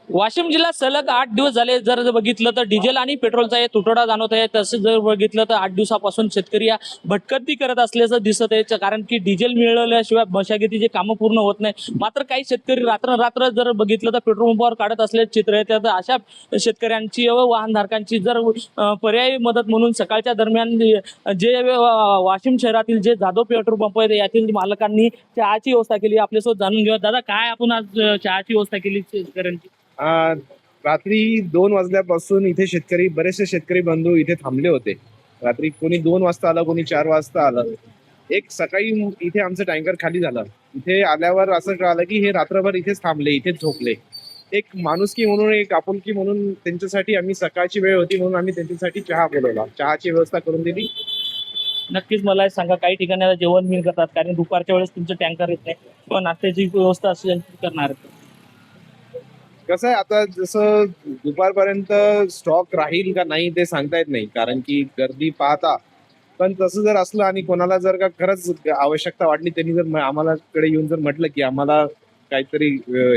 वाशिम जिल्ह्यात सलग 8 दिवस झाले जर बघितलं तर डिझेल आणि पेट्रोलचा हे तुटवडा जाणवत आहे. तसं जर बघितलं तर 8 दिवसापासून शेतकरी या भटकंती करत असल्याचं दिसत आहे. कारण की डिझेल मिळाल्याशिवाय मशागतीचे कामं पूर्ण होत नाही. मात्र काही शेतकरी रात्र जर बघितलं तर पेट्रोल पंपावर काढत असल्याचे चित्र आहे. तर अशा शेतकऱ्यांची व वाहनधारकांची जर पर्यायी मदत म्हणून सकाळच्या दरम्यान जे वाशिम शहरातील जे जाधव पेट्रोल पंप आहेत यातील मालकांनी चहाची व्यवस्था केली. आपल्यासोबत जाणून घेऊया. दादा, काय आपण आज चहाची व्यवस्था केली शेतकऱ्यांची? रात्री 2 वाजल्यापासून इथे बरेचसे शेतकरी बंधू इथे थांबले होते. रात्री कोणी 2 वाजता आलं, कोणी 4 वाजता आलं. एक सकाळी इथे आमचं टँकर खाली झालं. इथे आल्यावर असं कळालं की हे रात्रभर इथेच थांबले, इथेच झोपले. एक माणुसकी म्हणून, एक आपुलकी म्हणून त्यांच्यासाठी आम्ही, सकाळची वेळ होती म्हणून आम्ही त्यांच्यासाठी चहा बोलवला, चहाची व्यवस्था करून दिली. नक्कीच मला एक सांगा, काही ठिकाणी आता जेवण मिळ करतात कारण दुपारच्या वेळेस तुमचं टँकर येत नाही किंवा नाश्त्याची व्यवस्था असेल करणार? कसं आहे, आता जसं दुपारपर्यंत स्टॉक राहील का नाही ते सांगता येत नाही, कारण की गर्दी पाहता. पण तसं जर असलं आणि कोणाला जर का खरंच आवश्यकता वाटली, त्यांनी जर आम्हाला कडे येऊन जर म्हटलं की आम्हाला काहीतरी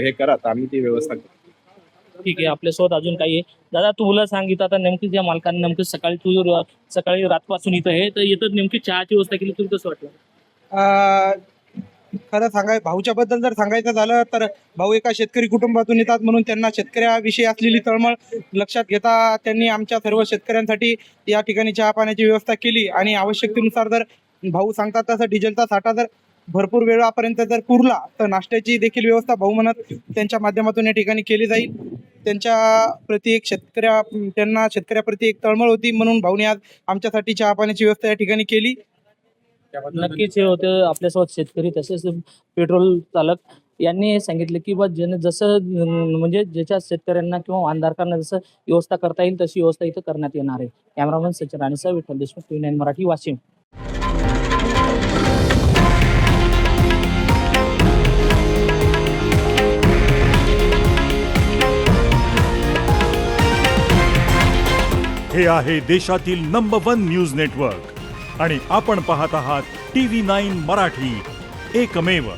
हे करा, तर आम्ही ती व्यवस्था करू. ठीक आहे, आपल्यासोबत अजून काही आहे. दादा, तुला सांगितलं आता नेमकी ज्या मालकांनी नेमकी सकाळी रातपासून इथं आहे, तर इथं नेमकी चहाची व्यवस्था केली, तुला कसं वाटलं? खरं भाऊच्या बद्दल जर सांगायचं झालं तर भाऊ एका शेतकरी कुटुंबातून येतात, म्हणून त्यांना शेतकऱ्याविषयी असलेली तळमळ लक्षात घेता त्यांनी आमच्या सर्व शेतकऱ्यांसाठी या ठिकाणी चहा पाण्याची व्यवस्था केली. आणि आवश्यकतेनुसार जर भाऊ सांगतात तसं डिझेलचा साठा जर भरपूर वेळापर्यंत जर पुरला तर नाश्त्याची देखील व्यवस्था भाऊ म्हणत त्यांच्या माध्यमातून या ठिकाणी केली जाईल. त्यांच्या प्रति एक त्यांना शेतकऱ्याप्रती एक तळमळ होती, म्हणून भाऊने आज आमच्यासाठी चहा पाण्याची व्यवस्था या ठिकाणी केली. नक्कीच हे होते आपल्यासोबत शेतकरी तसेच पेट्रोल चालक यांनी सांगितलं की बा जसं म्हणजे ज्याच्या शेतकऱ्यांना किंवा वाहनधारकांना जसं व्यवस्था करता येईल तशी व्यवस्था इथं करण्यात येणार आहे. कॅमेरामन सचिन राणेसह विठ्ठल देशमुख, TV9 मराठी, वाशिम. हे आहे देशातील नंबर 1 न्यूज नेटवर्क आणि आपण पाहत आहात TV9 मराठी, एकमेव.